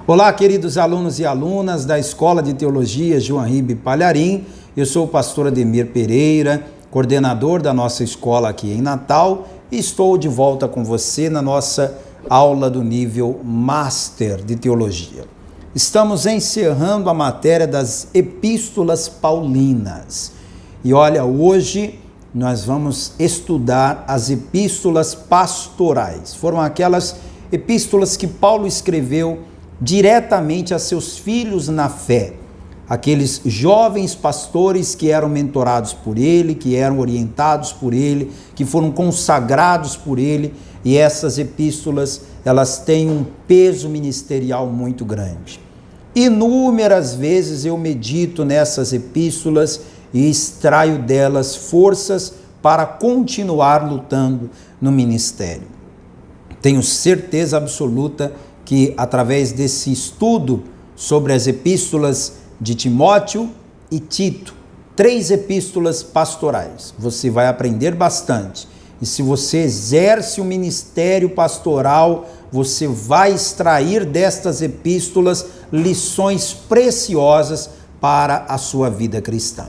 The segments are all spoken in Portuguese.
Olá, queridos alunos e alunas da Escola de Teologia João Ribe Palharim. Eu sou o pastor Ademir Pereira, coordenador da nossa escola aqui em Natal, e estou de volta com você na nossa aula do nível Master de Teologia. Estamos encerrando a matéria das Epístolas Paulinas. E olha, hoje nós vamos estudar as Epístolas Pastorais. Foram aquelas epístolas que Paulo escreveu diretamente a seus filhos na fé, aqueles jovens pastores que eram mentorados por ele, que eram orientados por ele, que foram consagrados por ele, e essas epístolas, elas têm um peso ministerial muito grande. Inúmeras vezes eu medito nessas epístolas e extraio delas forças para continuar lutando no ministério. Tenho certeza absoluta que através desse estudo sobre as epístolas de Timóteo e Tito, 3 epístolas pastorais, você vai aprender bastante. E se você exerce o ministério pastoral, você vai extrair destas epístolas lições preciosas para a sua vida cristã.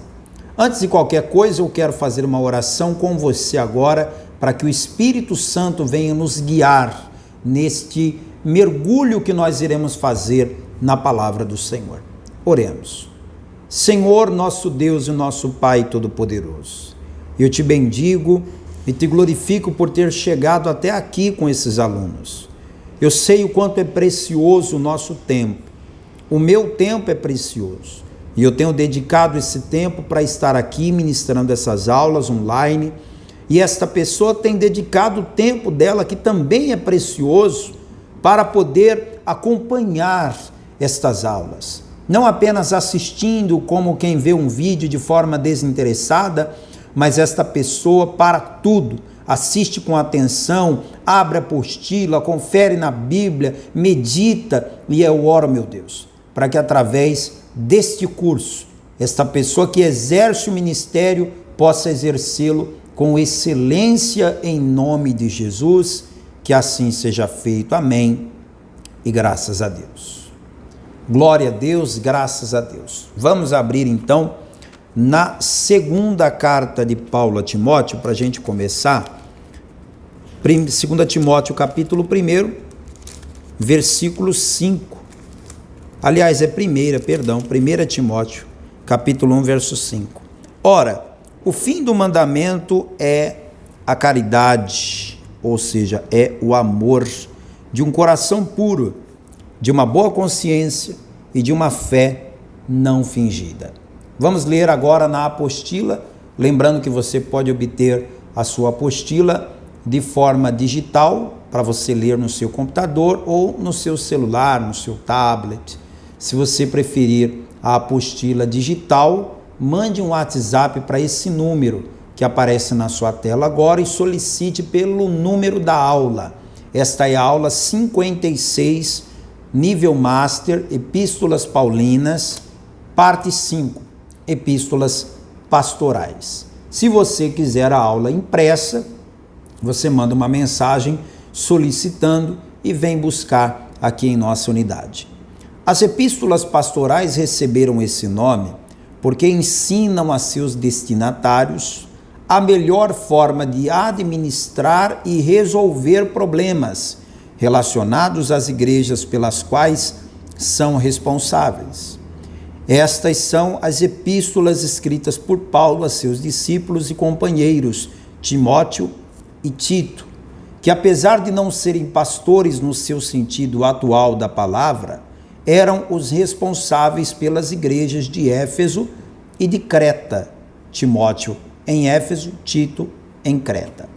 Antes de qualquer coisa, eu quero fazer uma oração com você agora, para que o Espírito Santo venha nos guiar neste mergulho que nós iremos fazer na palavra do Senhor. Oremos. Senhor, nosso Deus e nosso Pai Todo-Poderoso, eu te bendigo e te glorifico por ter chegado até aqui com esses alunos. Eu sei o quanto é precioso o nosso tempo. O meu tempo é precioso e eu tenho dedicado esse tempo para estar aqui ministrando essas aulas online, e esta pessoa tem dedicado o tempo dela, que também é precioso, para poder acompanhar estas aulas. Não apenas assistindo como quem vê um vídeo de forma desinteressada, mas esta pessoa para tudo, assiste com atenção, abre a apostila, confere na Bíblia, medita, e eu oro, meu Deus, para que através deste curso, esta pessoa que exerce o ministério possa exercê-lo com excelência em nome de Jesus. Que assim seja feito. Amém. E graças a Deus. Glória a Deus, graças a Deus. Vamos abrir então na segunda carta de Paulo a Timóteo, para a gente começar. 2 Timóteo, capítulo 1, versículo 5. Aliás, 1 Timóteo, capítulo 1, verso 5. Ora, o fim do mandamento é a caridade, ou seja, é o amor de um coração puro, de uma boa consciência e de uma fé não fingida. Vamos ler agora na apostila, lembrando que você pode obter a sua apostila de forma digital, para você ler no seu computador ou no seu celular, no seu tablet. Se você preferir a apostila digital, mande um WhatsApp para esse número que aparece na sua tela agora e solicite pelo número da aula. Esta é a aula 56, nível Master, Epístolas Paulinas, parte 5, Epístolas Pastorais. Se você quiser a aula impressa, você manda uma mensagem solicitando e vem buscar aqui em nossa unidade. As Epístolas Pastorais receberam esse nome porque ensinam a seus destinatários a melhor forma de administrar e resolver problemas relacionados às igrejas pelas quais são responsáveis. Estas são as epístolas escritas por Paulo a seus discípulos e companheiros, Timóteo e Tito, que apesar de não serem pastores no seu sentido atual da palavra, eram os responsáveis pelas igrejas de Éfeso e de Creta, Timóteo em Éfeso, Tito em Creta.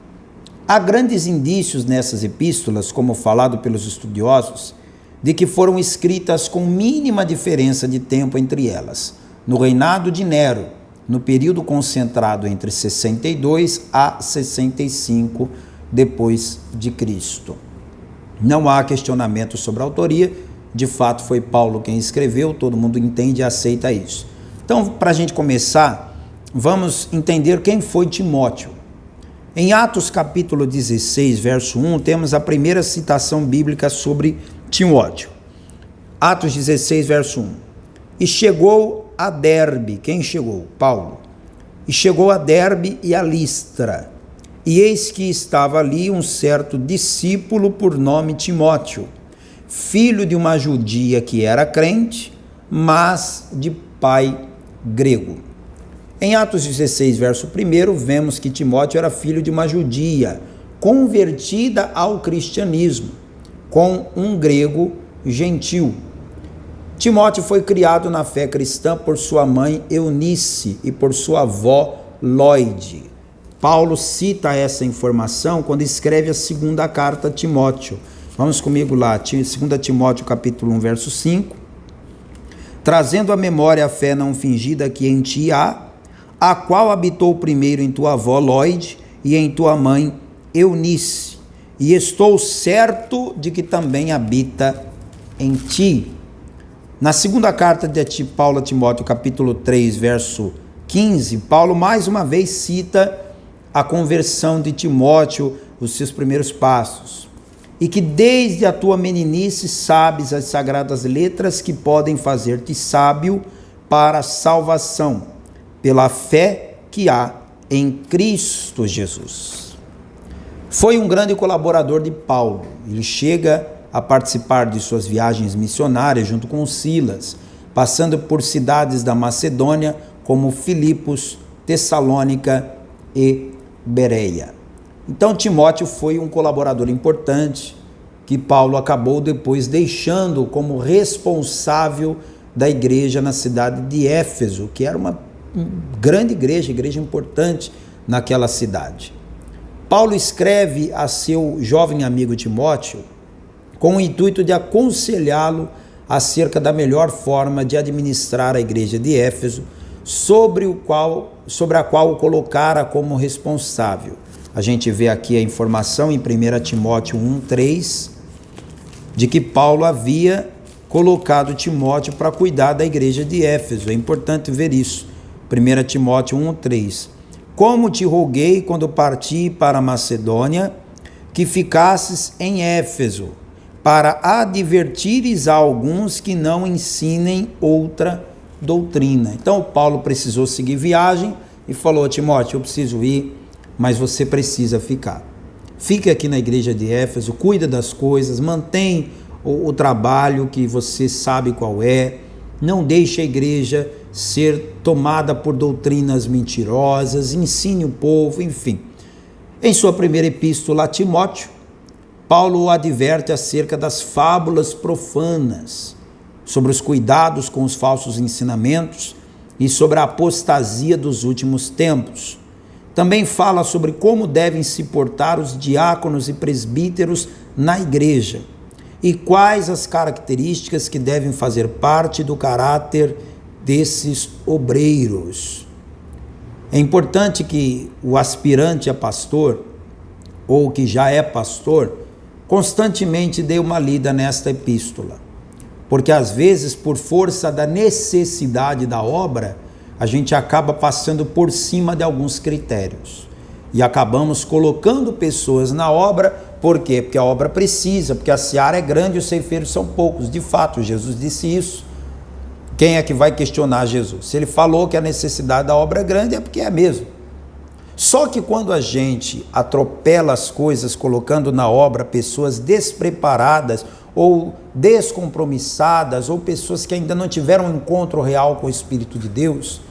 Há grandes indícios nessas epístolas, como falado pelos estudiosos, de que foram escritas com mínima diferença de tempo entre elas, no reinado de Nero, no período concentrado entre 62 a 65 depois de Cristo. Não há questionamento sobre a autoria, de fato foi Paulo quem escreveu, todo mundo entende e aceita isso. Então, para a gente começar, vamos entender quem foi Timóteo. Em Atos capítulo 16, verso 1, temos a primeira citação bíblica sobre Timóteo. Atos 16, verso 1. E chegou a Derbe. Quem chegou? Paulo. E chegou a Derbe e a Listra. E eis que estava ali um certo discípulo por nome Timóteo, filho de uma judia que era crente, mas de pai grego. Em Atos 16, verso 1, vemos que Timóteo era filho de uma judia, convertida ao cristianismo, com um grego gentil. Timóteo foi criado na fé cristã por sua mãe Eunice e por sua avó Lóide. Paulo cita essa informação quando escreve a segunda carta a Timóteo. Vamos comigo lá, 2 Timóteo capítulo 1, verso 5. Trazendo à memória a fé não fingida que em ti há, a qual habitou primeiro em tua avó Lóide e em tua mãe Eunice, e estou certo de que também habita em ti. Na segunda carta de Paulo a Timóteo, capítulo 3, verso 15, Paulo mais uma vez cita a conversão de Timóteo, os seus primeiros passos. E que desde a tua meninice sabes as sagradas letras que podem fazer-te sábio para a salvação, pela fé que há em Cristo Jesus. Foi um grande colaborador de Paulo. Ele chega a participar de suas viagens missionárias junto com Silas, passando por cidades da Macedônia como Filipos, Tessalônica e Bereia. Então Timóteo foi um colaborador importante que Paulo acabou depois deixando como responsável da igreja na cidade de Éfeso, que era uma grande igreja importante naquela cidade. Paulo escreve a seu jovem amigo Timóteo com o intuito de aconselhá-lo acerca da melhor forma de administrar a igreja de Éfeso, sobre a qual o colocara como responsável. A gente vê aqui a informação em 1 Timóteo 1:3, de que Paulo havia colocado Timóteo para cuidar da igreja de Éfeso. É importante ver isso. 1 Timóteo 1:3. Como te roguei quando parti para a Macedônia, que ficasses em Éfeso, para advertires a alguns que não ensinem outra doutrina. Então Paulo precisou seguir viagem e falou: Timóteo, eu preciso ir, mas você precisa ficar. Fique aqui na igreja de Éfeso, cuida das coisas, mantém o trabalho que você sabe qual é, não deixe a igreja ser tomada por doutrinas mentirosas, ensine o povo, enfim. Em sua primeira epístola a Timóteo, Paulo o adverte acerca das fábulas profanas, sobre os cuidados com os falsos ensinamentos e sobre a apostasia dos últimos tempos. Também fala sobre como devem se portar os diáconos e presbíteros na igreja e quais as características que devem fazer parte do caráter desses obreiros. É importante que o aspirante a pastor, ou que já é pastor, constantemente dê uma lida nesta epístola, porque às vezes, por força da necessidade da obra, a gente acaba passando por cima de alguns critérios e acabamos colocando pessoas na obra. Por quê? Porque a obra precisa, porque a seara é grande e os ceifeiros são poucos. De fato, Jesus disse isso. Quem é que vai questionar Jesus? Se ele falou que a necessidade da obra é grande, é porque é mesmo. Só que quando a gente atropela as coisas colocando na obra pessoas despreparadas ou descompromissadas, ou pessoas que ainda não tiveram um encontro real com o Espírito de Deus,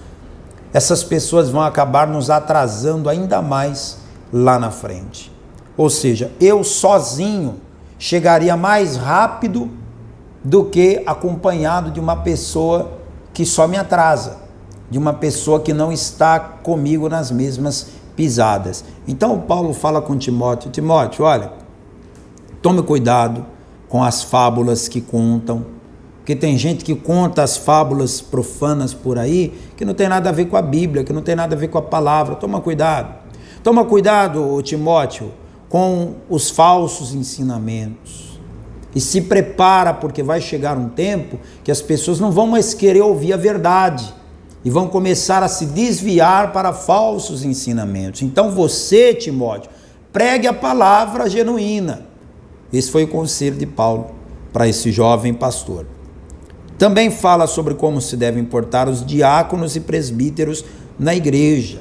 essas pessoas vão acabar nos atrasando ainda mais lá na frente. Ou seja, eu sozinho chegaria mais rápido do que acompanhado de uma pessoa que só me atrasa, de uma pessoa que não está comigo nas mesmas pisadas. Então Paulo fala com Timóteo: Timóteo, olha, tome cuidado com as fábulas que contam, porque tem gente que conta as fábulas profanas por aí, que não tem nada a ver com a Bíblia, que não tem nada a ver com a palavra. Toma cuidado. Toma cuidado, Timóteo, com os falsos ensinamentos. E se prepara, porque vai chegar um tempo que as pessoas não vão mais querer ouvir a verdade e vão começar a se desviar para falsos ensinamentos. Então você, Timóteo, pregue a palavra genuína. Esse foi o conselho de Paulo para esse jovem pastor. Também fala sobre como se devem portar os diáconos e presbíteros na igreja.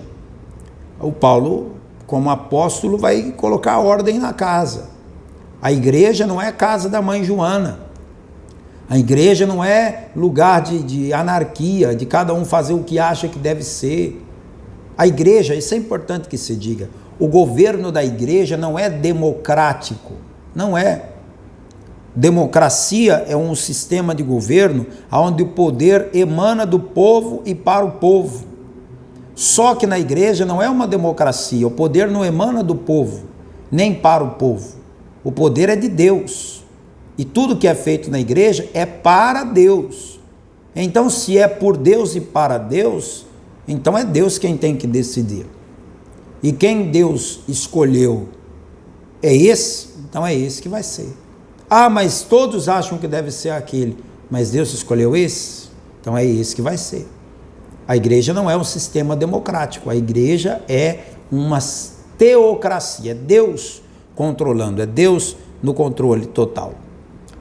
O Paulo, como apóstolo, vai colocar ordem na casa. A igreja não é a casa da mãe Joana. A igreja não é lugar de anarquia, de cada um fazer o que acha que deve ser. A igreja, isso é importante que se diga, o governo da igreja não é democrático, não é. Democracia é um sistema de governo onde o poder emana do povo e para o povo. Só que na igreja não é uma democracia, o poder não emana do povo, nem para o povo. O poder é de Deus. E tudo que é feito na igreja é para Deus. Então, se é por Deus e para Deus, então é Deus quem tem que decidir. E quem Deus escolheu é esse, então é esse que vai ser. Ah, mas todos acham que deve ser aquele, mas Deus escolheu esse, então é esse que vai ser. A igreja não é um sistema democrático, a igreja é uma teocracia, é Deus controlando, é Deus no controle total.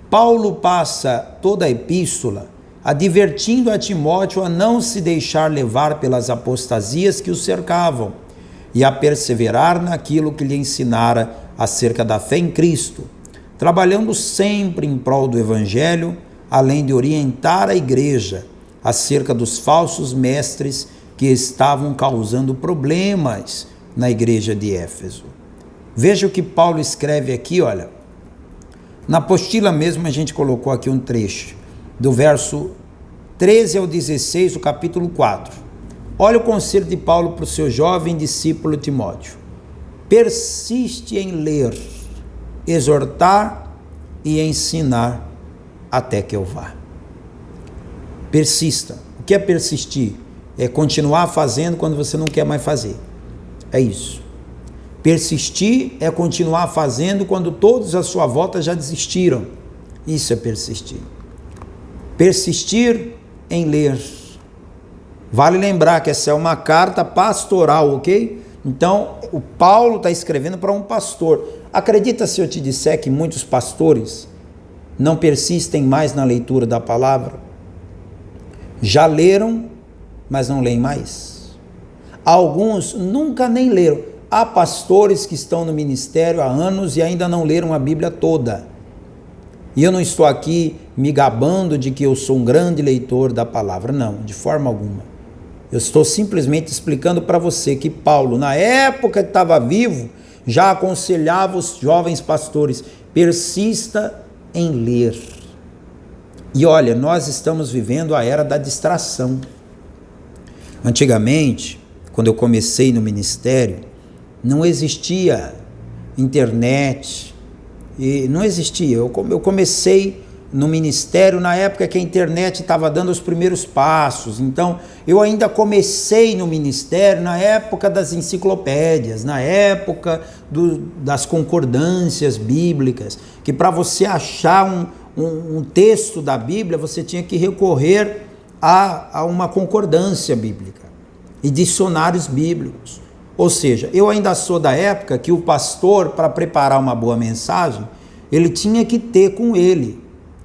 Paulo passa toda a epístola advertindo a Timóteo a não se deixar levar pelas apostasias que o cercavam e a perseverar naquilo que lhe ensinara acerca da fé em Cristo, trabalhando sempre em prol do Evangelho, além de orientar a igreja acerca dos falsos mestres que estavam causando problemas na igreja de Éfeso. Veja o que Paulo escreve aqui, olha. Na apostila mesmo a gente colocou aqui um trecho, do verso 13 ao 16 do capítulo 4. Olha o conselho de Paulo para o seu jovem discípulo Timóteo. Persiste em ler, exortar e ensinar até que eu vá. Persista. O que é persistir? É continuar fazendo quando você não quer mais fazer. É isso. Persistir é continuar fazendo quando todos à sua volta já desistiram. Isso é persistir. Persistir em ler. Vale lembrar que essa é uma carta pastoral, ok? Então, o Paulo está escrevendo para um pastor. Acredita se eu te disser que muitos pastores não persistem mais na leitura da palavra? Já leram, mas não leem mais. Alguns nunca nem leram. Há pastores que estão no ministério há anos e ainda não leram a Bíblia toda. E eu não estou aqui me gabando de que eu sou um grande leitor da palavra, não, de forma alguma. Eu estou simplesmente explicando para você que Paulo, na época que estava vivo, já aconselhava os jovens pastores, persista em ler. E olha, nós estamos vivendo a era da distração. Antigamente, quando eu comecei no ministério, não existia internet, e não existia. Eu comecei no ministério na época que a internet estava dando os primeiros passos. Então, eu ainda comecei no ministério na época das enciclopédias, na época das concordâncias bíblicas, que para você achar um texto da Bíblia, você tinha que recorrer a uma concordância bíblica e dicionários bíblicos. Ou seja, eu ainda sou da época que o pastor, para preparar uma boa mensagem, ele tinha que ter com ele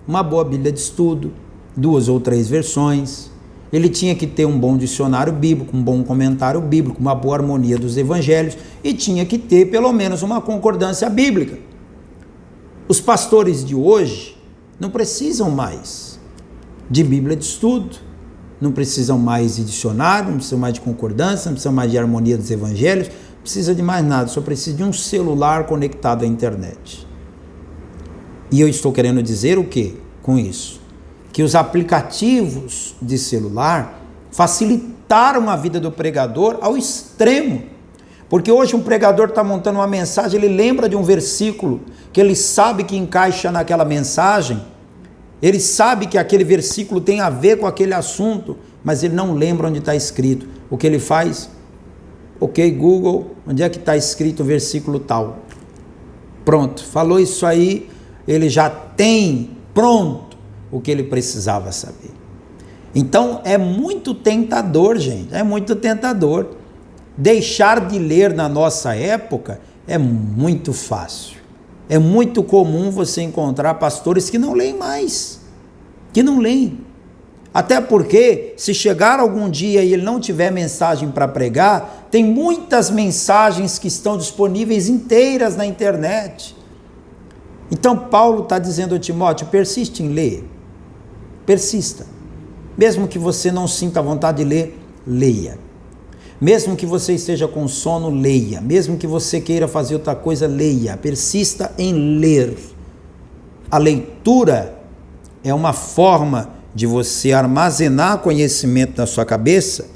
uma boa Bíblia de estudo, 2 ou 3 versões, ele tinha que ter um bom dicionário bíblico, um bom comentário bíblico, uma boa harmonia dos evangelhos e tinha que ter pelo menos uma concordância bíblica. Os pastores de hoje não precisam mais de Bíblia de estudo, não precisam mais de dicionário, não precisam mais de concordância, não precisam mais de harmonia dos evangelhos, não precisa de mais nada, só precisa de um celular conectado à internet. E eu estou querendo dizer o que com isso? Que os aplicativos de celular facilitaram a vida do pregador ao extremo. Porque hoje um pregador está montando uma mensagem, ele lembra de um versículo que ele sabe que encaixa naquela mensagem, ele sabe que aquele versículo tem a ver com aquele assunto, mas ele não lembra onde está escrito. O que ele faz? Ok, Google, onde é que está escrito o versículo tal? Pronto, falou isso aí, ele já tem pronto o que ele precisava saber. Então é muito tentador, gente, é muito tentador. Deixar de ler na nossa época é muito fácil. É muito comum você encontrar pastores que não leem mais, que não leem. Até porque, se chegar algum dia e ele não tiver mensagem para pregar, tem muitas mensagens que estão disponíveis inteiras na internet. Então Paulo está dizendo a Timóteo, persiste em ler, persista. Mesmo que você não sinta vontade de ler, leia. Mesmo que você esteja com sono, leia. Mesmo que você queira fazer outra coisa, leia. Persista em ler. A leitura é uma forma de você armazenar conhecimento na sua cabeça,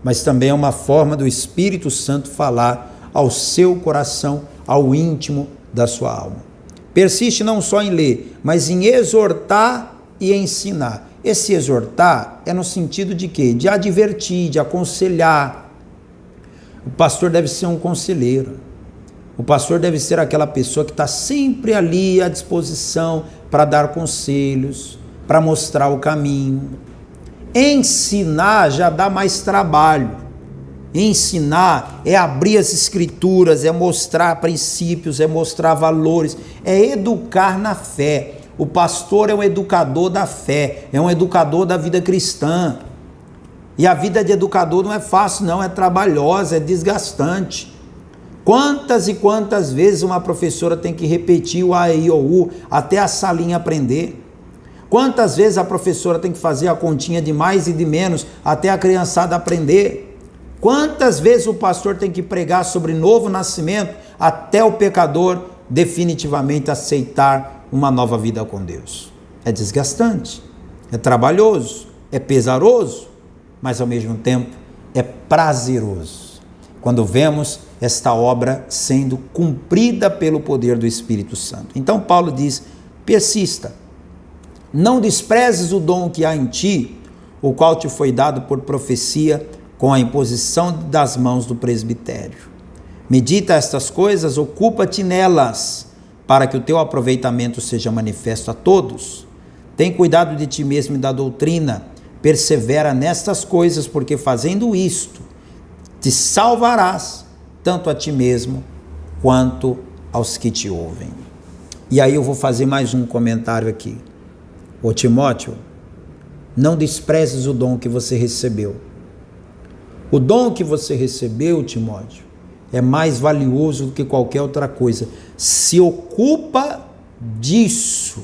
mas também é uma forma do Espírito Santo falar ao seu coração, ao íntimo da sua alma. Persiste não só em ler, mas em exortar e ensinar. Esse exortar é no sentido de quê? De advertir, de aconselhar. O pastor deve ser um conselheiro. O pastor deve ser aquela pessoa que está sempre ali à disposição para dar conselhos, para mostrar o caminho. Ensinar já dá mais trabalho. Ensinar é abrir as escrituras, é mostrar princípios, é mostrar valores, é educar na fé. O pastor é um educador da fé, é um educador da vida cristã. E a vida de educador não é fácil, não, é trabalhosa, é desgastante. Quantas e quantas vezes uma professora tem que repetir o A, I, O, U até a salinha aprender? Quantas vezes a professora tem que fazer a continha de mais e de menos até a criançada aprender? Quantas vezes o pastor tem que pregar sobre novo nascimento até o pecador definitivamente aceitar uma nova vida com Deus? É desgastante, é trabalhoso, é pesaroso, mas ao mesmo tempo é prazeroso. Quando vemos esta obra sendo cumprida pelo poder do Espírito Santo. Então Paulo diz, persista, não desprezes o dom que há em ti, o qual te foi dado por profecia com a imposição das mãos do presbitério. Medita estas coisas, ocupa-te nelas, para que o teu aproveitamento seja manifesto a todos. Tem cuidado de ti mesmo e da doutrina, persevera nestas coisas, porque fazendo isto, te salvarás, tanto a ti mesmo, quanto aos que te ouvem. E aí eu vou fazer mais um comentário aqui. Ô Timóteo, não desprezes o dom que você recebeu. O dom que você recebeu, Timóteo, é mais valioso do que qualquer outra coisa. Se ocupa disso.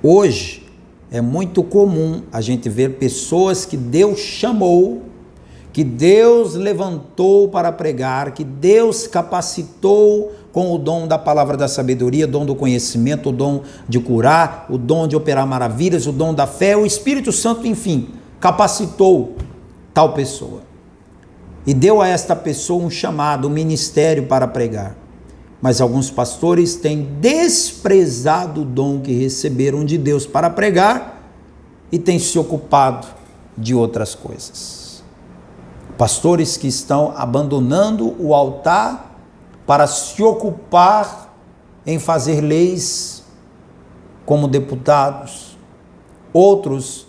Hoje é muito comum a gente ver pessoas que Deus chamou, que Deus levantou para pregar, que Deus capacitou com o dom da palavra da sabedoria, o dom do conhecimento, o dom de curar, o dom de operar maravilhas, o dom da fé, o Espírito Santo, enfim, capacitou tal pessoa. E deu a esta pessoa um chamado, um ministério para pregar. Mas alguns pastores têm desprezado o dom que receberam de Deus para pregar e têm se ocupado de outras coisas. Pastores que estão abandonando o altar para se ocupar em fazer leis como deputados. Outros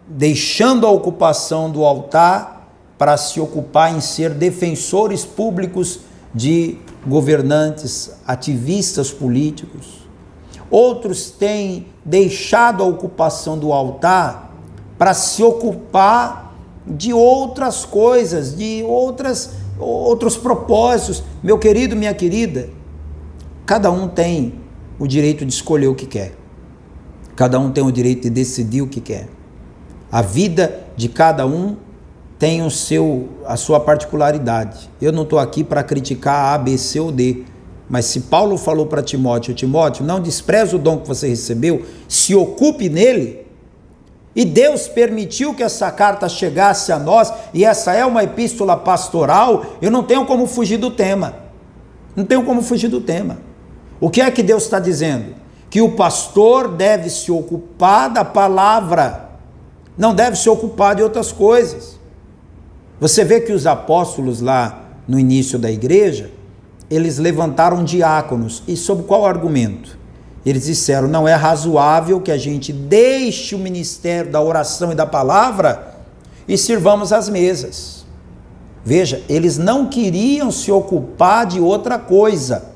deixando a ocupação do altar para se ocupar em ser defensores públicos de governantes, ativistas políticos. Outros têm deixado a ocupação do altar para se ocupar de outras coisas, de outros propósitos. Meu querido, minha querida, cada um tem o direito de escolher o que quer. Cada um tem o direito de decidir o que quer. A vida de cada um tem a sua particularidade. Eu não estou aqui para criticar A, B, C ou D, mas se Paulo falou para Timóteo, não despreze o dom que você recebeu, se ocupe nele, e Deus permitiu que essa carta chegasse a nós, e essa é uma epístola pastoral, eu não tenho como fugir do tema. Não tenho como fugir do tema. O que é que Deus está dizendo? Que o pastor deve se ocupar da palavra, não deve se ocupar de outras coisas. Você vê que os apóstolos lá no início da igreja, eles levantaram diáconos. E sob qual argumento? Eles disseram, não é razoável que a gente deixe o ministério da oração e da palavra e sirvamos as mesas. Veja, eles não queriam se ocupar de outra coisa.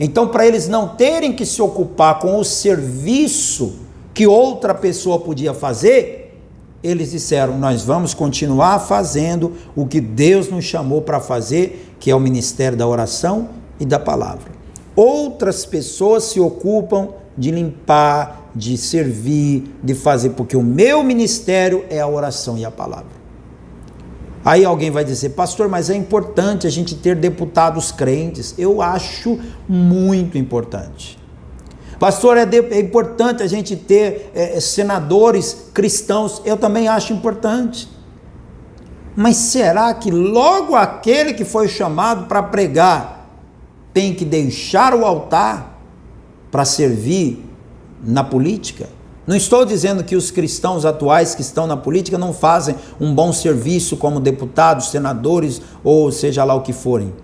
Então, para eles não terem que se ocupar com o serviço que outra pessoa podia fazer, eles disseram: nós vamos continuar fazendo o que Deus nos chamou para fazer, que é o ministério da oração e da palavra. Outras pessoas se ocupam de limpar, de servir, de fazer, porque o meu ministério é a oração e a palavra. Aí alguém vai dizer: pastor, mas é importante a gente ter deputados crentes. Eu acho muito importante. Pastor, é importante a gente ter senadores cristãos. Eu também acho importante. Mas será que logo aquele que foi chamado para pregar tem que deixar o altar para servir na política? Não estou dizendo que os cristãos atuais que estão na política não fazem um bom serviço como deputados, senadores ou seja lá o que forem.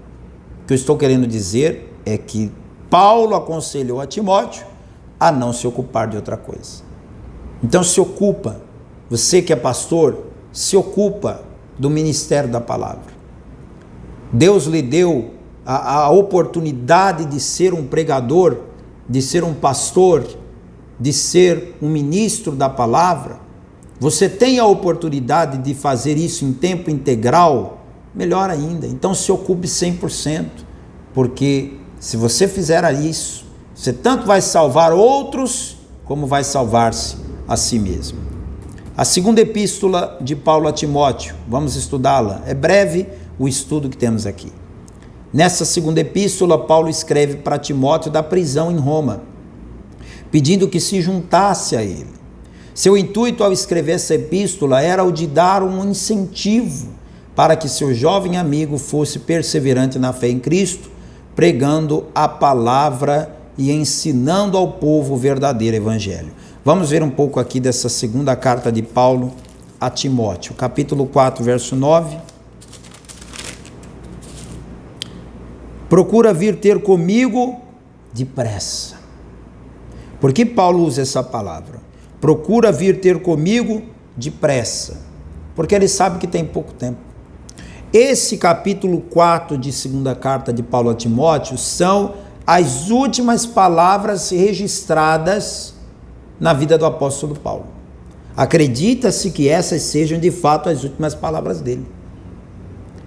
O que eu estou querendo dizer é que Paulo aconselhou a Timóteo a não se ocupar de outra coisa. Então se ocupa, você que é pastor, se ocupa do ministério da palavra. Deus lhe deu a oportunidade de ser um pregador, de ser um pastor, de ser um ministro da palavra. Você tem a oportunidade de fazer isso em tempo integral, melhor ainda. Então se ocupe 100%, porque se você fizer isso, você tanto vai salvar outros, como vai salvar-se a si mesmo. A segunda epístola de Paulo a Timóteo, vamos estudá-la. É breve o estudo que temos aqui. Nessa segunda epístola, Paulo escreve para Timóteo da prisão em Roma, pedindo que se juntasse a ele. Seu intuito ao escrever essa epístola era o de dar um incentivo para que seu jovem amigo fosse perseverante na fé em Cristo, pregando a palavra e ensinando ao povo o verdadeiro evangelho. Vamos ver um pouco aqui dessa segunda carta de Paulo a Timóteo, capítulo 4, verso 9. Procura vir ter comigo depressa. Por que Paulo usa essa palavra? Procura vir ter comigo depressa. Porque ele sabe que tem pouco tempo. Esse capítulo 4 de segunda carta de Paulo a Timóteo são as últimas palavras registradas na vida do apóstolo Paulo. Acredita-se que essas sejam de fato as últimas palavras dele.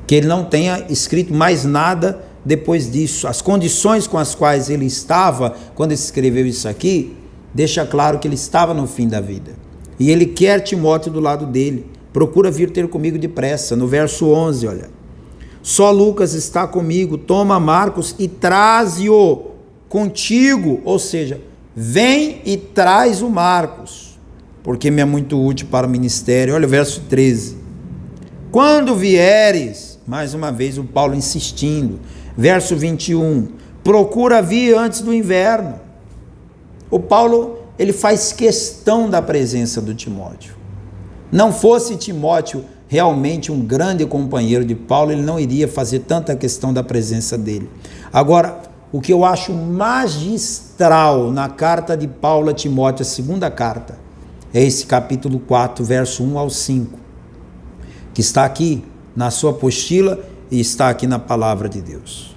Que ele não tenha escrito mais nada depois disso. As condições com as quais ele estava quando escreveu isso aqui, deixa claro que ele estava no fim da vida. E ele quer Timóteo do lado dele. Procura vir ter comigo depressa. No verso 11, olha. Só Lucas está comigo. Toma Marcos e traze-o contigo. Ou seja, vem e traz o Marcos, porque me é muito útil para o ministério. Olha o verso 13. Quando vieres, mais uma vez o Paulo insistindo. Verso 21, procura vir antes do inverno. O Paulo, ele faz questão da presença do Timóteo. Não fosse Timóteo realmente um grande companheiro de Paulo, ele não iria fazer tanta questão da presença dele. Agora, o que eu acho magistral na carta de Paulo a Timóteo, a segunda carta, é esse capítulo 4, verso 1 ao 5, que está aqui na sua apostila e está aqui na palavra de Deus.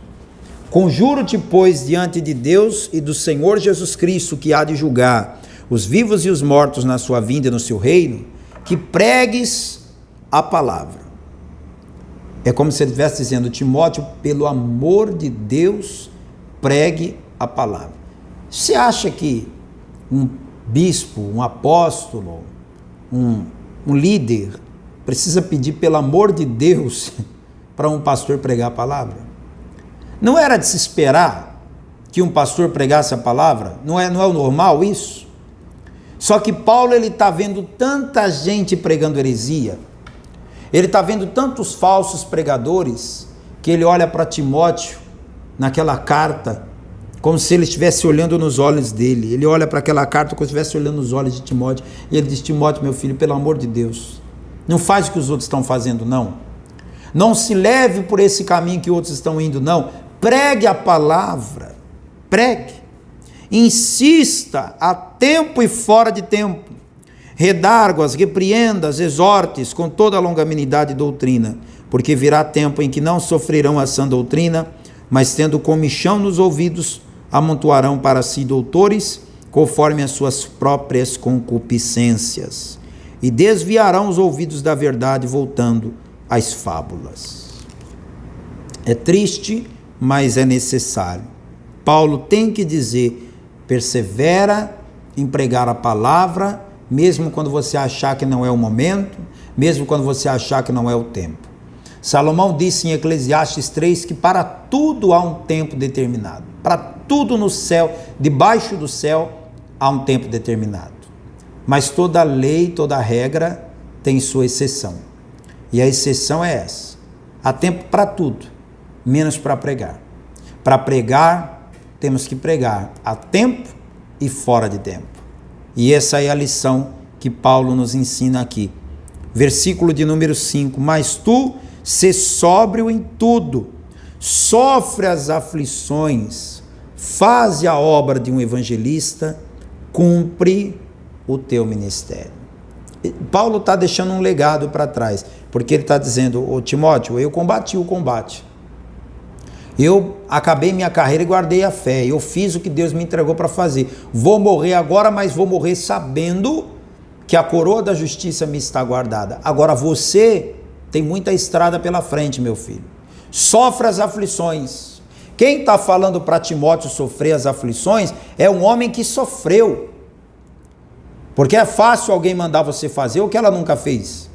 Conjuro-te, pois, diante de Deus e do Senhor Jesus Cristo, que há de julgar os vivos e os mortos na sua vinda e no seu reino, que pregues a palavra. É como se ele estivesse dizendo: Timóteo, pelo amor de Deus, pregue a palavra. Você acha que um bispo, um apóstolo, um líder precisa pedir pelo amor de Deus para um pastor pregar a palavra? Não era de se esperar que um pastor pregasse a palavra? Não é o normal isso? Só que Paulo, ele está vendo tanta gente pregando heresia, ele está vendo tantos falsos pregadores, que ele olha para Timóteo naquela carta como se ele estivesse olhando nos olhos dele. Ele olha para aquela carta como se estivesse olhando nos olhos de Timóteo, e ele diz: Timóteo, meu filho, pelo amor de Deus, não faz o que os outros estão fazendo, não. Não se leve por esse caminho que outros estão indo, não. Pregue a palavra, pregue. Insista a tempo e fora de tempo. Redargue-as, repreenda-as, exorte-as com toda a longanimidade e doutrina, porque virá tempo em que não sofrerão a sã doutrina, mas tendo comichão nos ouvidos, amontoarão para si doutores, conforme as suas próprias concupiscências, e desviarão os ouvidos da verdade, voltando às fábulas. É triste, mas é necessário. Paulo tem que dizer: persevera em pregar a palavra, mesmo quando você achar que não é o momento, mesmo quando você achar que não é o tempo. Salomão disse em Eclesiastes 3 que para tudo há um tempo determinado. Para tudo no céu, debaixo do céu, há um tempo determinado. Mas toda lei, toda regra tem sua exceção. E a exceção é essa: há tempo para tudo, menos para pregar. Para pregar, temos que pregar a tempo e fora de tempo. E essa é a lição que Paulo nos ensina aqui. Versículo de número 5: mas tu, sê sóbrio em tudo, sofre as aflições, faze a obra de um evangelista, cumpre o teu ministério. Paulo está deixando um legado para trás, porque ele está dizendo: ô Timóteo, eu combati o combate, eu acabei minha carreira e guardei a fé, eu fiz o que Deus me entregou para fazer, vou morrer agora, mas vou morrer sabendo que a coroa da justiça me está guardada. Agora você tem muita estrada pela frente, meu filho. Sofre as aflições. Quem está falando para Timóteo sofrer as aflições é um homem que sofreu. Porque é fácil alguém mandar você fazer o que ela nunca fez.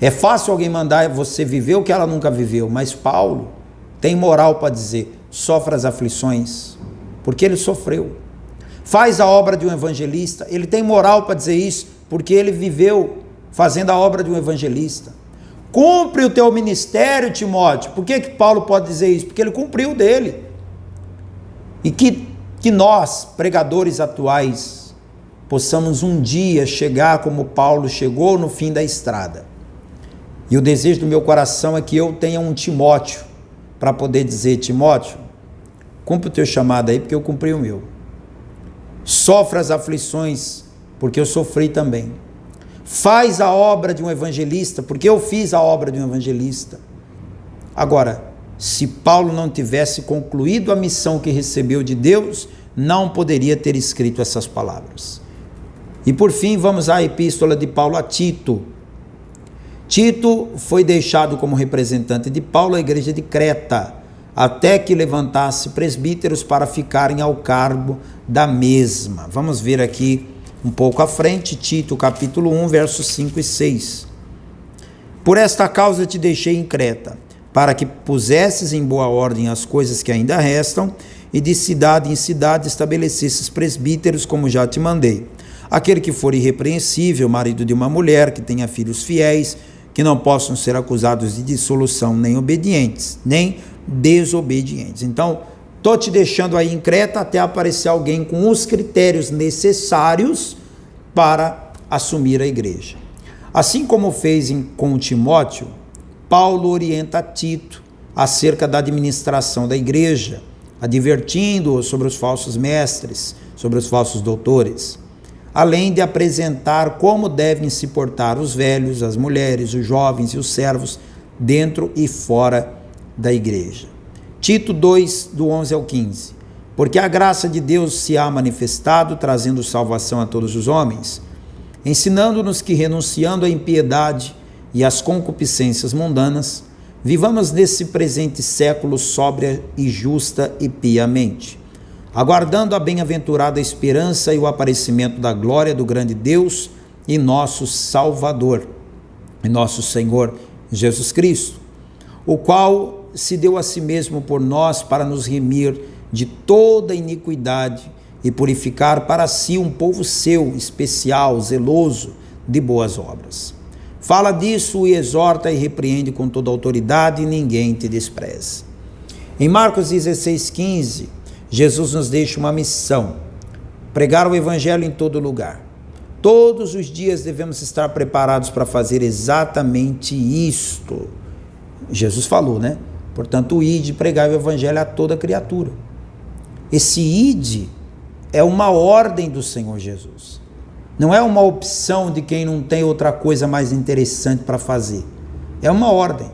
É fácil alguém mandar você viver o que ela nunca viveu. Mas Paulo tem moral para dizer: sofre as aflições, porque ele sofreu. Faz a obra de um evangelista. Ele tem moral para dizer isso, porque ele viveu fazendo a obra de um evangelista. Cumpre o teu ministério, Timóteo. Por que Paulo pode dizer isso? Porque ele cumpriu dele. E que nós, pregadores atuais, possamos um dia chegar como Paulo chegou no fim da estrada. E o desejo do meu coração é que eu tenha um Timóteo para poder dizer: Timóteo, cumpre o teu chamado aí, porque eu cumpri o meu. Sofre as aflições, porque eu sofri também. Faz a obra de um evangelista, porque eu fiz a obra de um evangelista. Agora, se Paulo não tivesse concluído a missão que recebeu de Deus, não poderia ter escrito essas palavras. E por fim, vamos à epístola de Paulo a Tito. Tito foi deixado como representante de Paulo à igreja de Creta, até que levantasse presbíteros para ficarem ao cargo da mesma. Vamos ver aqui um pouco à frente, Tito capítulo 1, versos 5 e 6. Por esta causa te deixei em Creta, para que pusesses em boa ordem as coisas que ainda restam, e de cidade em cidade estabelecesses presbíteros, como já te mandei. Aquele que for irrepreensível, marido de uma mulher, que tenha filhos fiéis, que não possam ser acusados de dissolução, nem obedientes, nem desobedientes. Então, estou te deixando aí em Creta até aparecer alguém com os critérios necessários para assumir a igreja. Assim como fez com Timóteo, Paulo orienta Tito acerca da administração da igreja, advertindo-o sobre os falsos mestres, sobre os falsos doutores, além de apresentar como devem se portar os velhos, as mulheres, os jovens e os servos dentro e fora da igreja. Tito 2, do 11 ao 15. Porque a graça de Deus se há manifestado, trazendo salvação a todos os homens, ensinando-nos que, renunciando à impiedade e às concupiscências mundanas, vivamos nesse presente século sóbria e justa e piamente, aguardando a bem-aventurada esperança e o aparecimento da glória do grande Deus e nosso Salvador, e nosso Senhor Jesus Cristo, o qual se deu a si mesmo por nós para nos remir de toda iniquidade e purificar para si um povo seu, especial, zeloso de boas obras. Fala disso e exorta e repreende com toda autoridade, e ninguém te despreze. Em Marcos 16,15, Jesus nos deixa uma missão: pregar o evangelho em todo lugar. Todos os dias devemos estar preparados para fazer exatamente isto. Jesus falou, né? Portanto, ide, pregai o evangelho a toda criatura. Esse ide é uma ordem do Senhor Jesus. Não é uma opção de quem não tem outra coisa mais interessante para fazer. É uma ordem.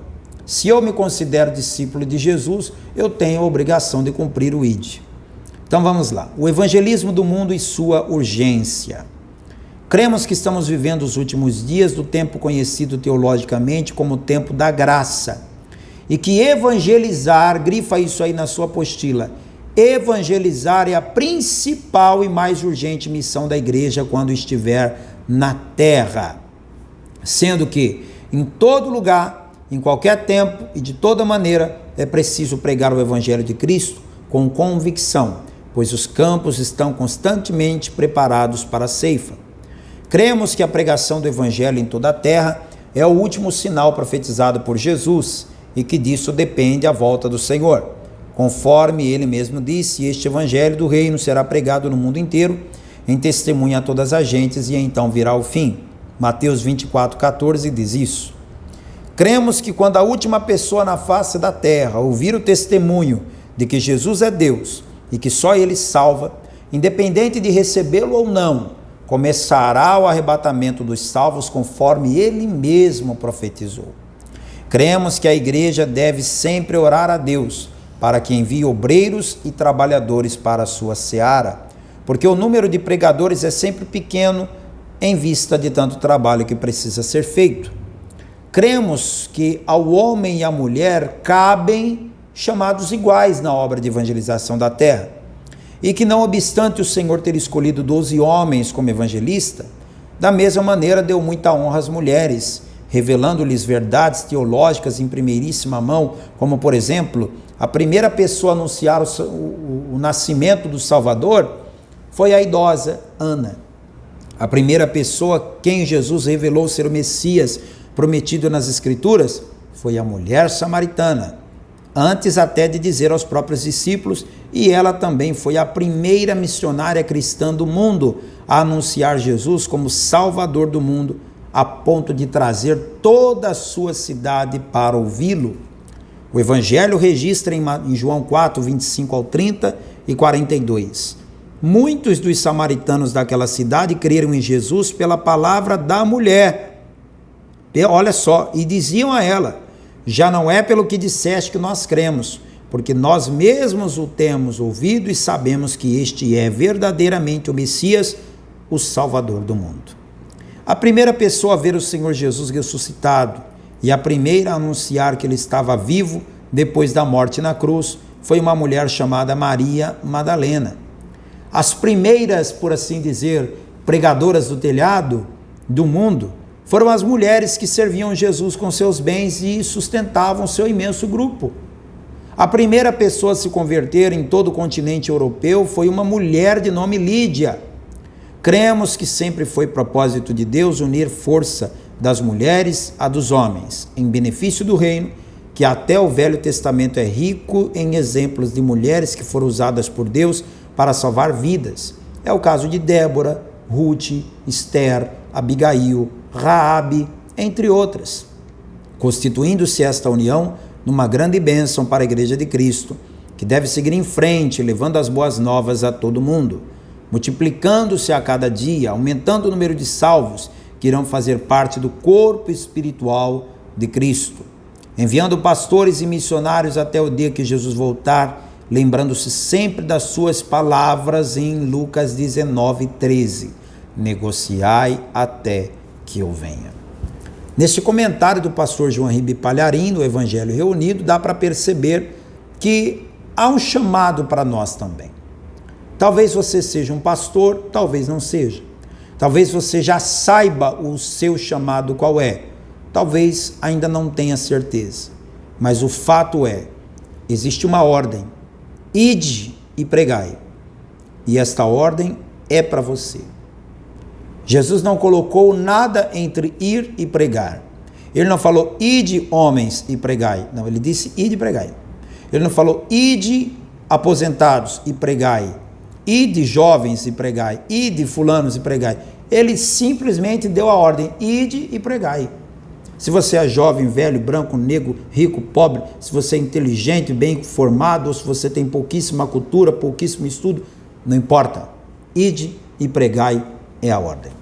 Se eu me considero discípulo de Jesus, eu tenho a obrigação de cumprir o ide. Então vamos lá. O evangelismo do mundo e sua urgência. Cremos que estamos vivendo os últimos dias do tempo conhecido teologicamente como o tempo da graça. E que evangelizar, grifa isso aí na sua apostila, evangelizar é a principal e mais urgente missão da igreja quando estiver na terra. Sendo que em todo lugar, em qualquer tempo e de toda maneira é preciso pregar o evangelho de Cristo com convicção, pois os campos estão constantemente preparados para a ceifa. Cremos que a pregação do evangelho em toda a terra é o último sinal profetizado por Jesus e que disso depende a volta do Senhor. Conforme ele mesmo disse, este evangelho do reino será pregado no mundo inteiro, em testemunha a todas as gentes, e então virá o fim. Mateus 24,14 diz isso. Cremos que quando a última pessoa na face da terra ouvir o testemunho de que Jesus é Deus e que só ele salva, independente de recebê-lo ou não, começará o arrebatamento dos salvos conforme ele mesmo profetizou. Cremos que a igreja deve sempre orar a Deus para que envie obreiros e trabalhadores para a sua seara, porque o número de pregadores é sempre pequeno em vista de tanto trabalho que precisa ser feito. Cremos que ao homem e à mulher cabem chamados iguais na obra de evangelização da terra, e que não obstante o Senhor ter escolhido 12 homens como evangelista, da mesma maneira deu muita honra às mulheres, revelando-lhes verdades teológicas em primeiríssima mão, como por exemplo, a primeira pessoa a anunciar o nascimento do Salvador foi a idosa Ana. A primeira pessoa quem Jesus revelou ser o Messias prometido nas Escrituras foi a mulher samaritana, antes até de dizer aos próprios discípulos, e ela também foi a primeira missionária cristã do mundo a anunciar Jesus como Salvador do mundo, a ponto de trazer toda a sua cidade para ouvi-lo. O Evangelho registra em João 4, 25 ao 30 e 42. Muitos dos samaritanos daquela cidade creram em Jesus pela palavra da mulher. Olha só, e diziam a ela: já não é pelo que disseste que nós cremos, porque nós mesmos o temos ouvido e sabemos que este é verdadeiramente o Messias, o Salvador do mundo. A primeira pessoa a ver o Senhor Jesus ressuscitado e a primeira a anunciar que ele estava vivo depois da morte na cruz foi uma mulher chamada Maria Madalena. As primeiras, por assim dizer, pregadoras do telhado do mundo foram as mulheres que serviam Jesus com seus bens e sustentavam seu imenso grupo. A primeira pessoa a se converter em todo o continente europeu foi uma mulher de nome Lídia. Cremos que sempre foi propósito de Deus unir força das mulheres à dos homens, em benefício do reino, que até o Velho Testamento é rico em exemplos de mulheres que foram usadas por Deus para salvar vidas. É o caso de Débora, Ruth, Esther, Abigail, Raabe, entre outras, constituindo-se esta união numa grande bênção para a Igreja de Cristo, que deve seguir em frente, levando as boas novas a todo mundo, multiplicando-se a cada dia, aumentando o número de salvos que irão fazer parte do corpo espiritual de Cristo, enviando pastores e missionários até o dia que Jesus voltar, lembrando-se sempre das suas palavras em Lucas 19:13, negociai até que eu venha. Neste comentário do pastor João Henrique Palharim, no Evangelho Reunido, dá para perceber que há um chamado para nós também. Talvez você seja um pastor, talvez não seja. Talvez você já saiba o seu chamado qual é. Talvez ainda não tenha certeza. Mas o fato é, existe uma ordem. Ide e pregai. E esta ordem é para você. Jesus não colocou nada entre ir e pregar. Ele não falou, ide homens e pregai. Não, ele disse, ide e pregai. Ele não falou, ide aposentados e pregai. Ide jovens e pregai. Ide fulanos e pregai. Ele simplesmente deu a ordem, ide e pregai. Se você é jovem, velho, branco, negro, rico, pobre, se você é inteligente, bem formado, ou se você tem pouquíssima cultura, pouquíssimo estudo, não importa. Ide e pregai é a ordem.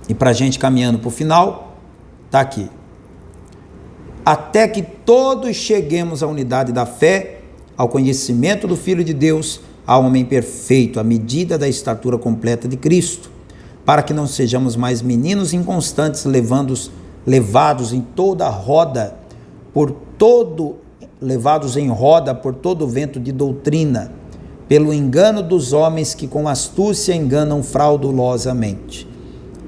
E para a gente caminhando para o final, está aqui. Até que todos cheguemos à unidade da fé, ao conhecimento do Filho de Deus, a homem perfeito, à medida da estatura completa de Cristo, para que não sejamos mais meninos inconstantes, levados em roda por todo o vento de doutrina, pelo engano dos homens que com astúcia enganam fraudulosamente.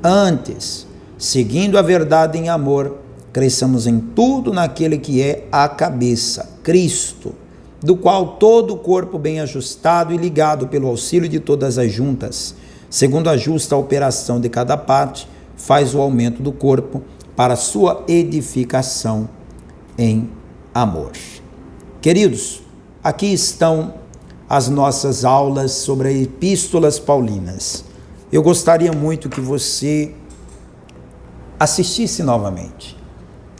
Antes, seguindo a verdade em amor, cresçamos em tudo naquele que é a cabeça, Cristo, do qual todo o corpo bem ajustado e ligado pelo auxílio de todas as juntas, segundo a justa operação de cada parte, faz o aumento do corpo para sua edificação em amor. Queridos, aqui estão as nossas aulas sobre as epístolas paulinas. Eu gostaria muito que você assistisse novamente.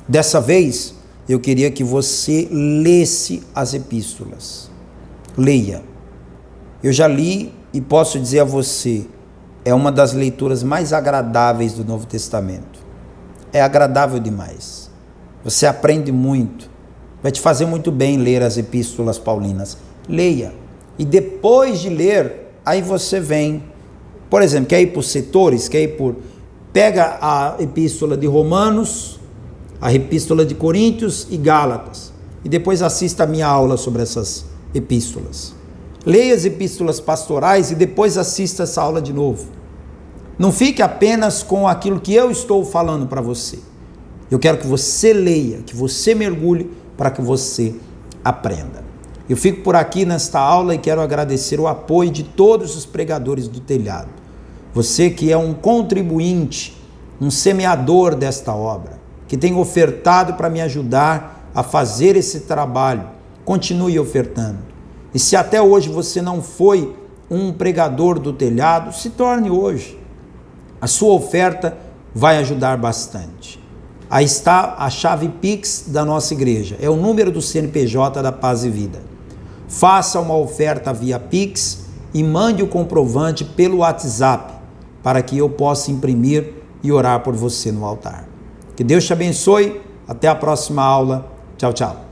Dessa vez, eu queria que você lesse as epístolas. Leia. Eu já li e posso dizer a você, é uma das leituras mais agradáveis do Novo Testamento. É agradável demais. Você aprende muito. Vai te fazer muito bem ler as epístolas paulinas. Leia. E depois de ler, aí você vem. Por exemplo, quer ir por setores? Pega a epístola de Romanos, a epístola de Coríntios e Gálatas. E depois assista a minha aula sobre essas epístolas. Leia as epístolas pastorais e depois assista essa aula de novo. Não fique apenas com aquilo que eu estou falando para você. Eu quero que você leia, que você mergulhe para que você aprenda. Eu fico por aqui nesta aula e quero agradecer o apoio de todos os pregadores do telhado. Você que é um contribuinte, um semeador desta obra, que tem ofertado para me ajudar a fazer esse trabalho, continue ofertando. E se até hoje você não foi um pregador do telhado, se torne hoje. A sua oferta vai ajudar bastante. Aí está a chave Pix da nossa igreja, é o número do CNPJ da Paz e Vida. Faça uma oferta via Pix e mande o comprovante pelo WhatsApp, para que eu possa imprimir e orar por você no altar. Que Deus te abençoe, até a próxima aula. Tchau, tchau.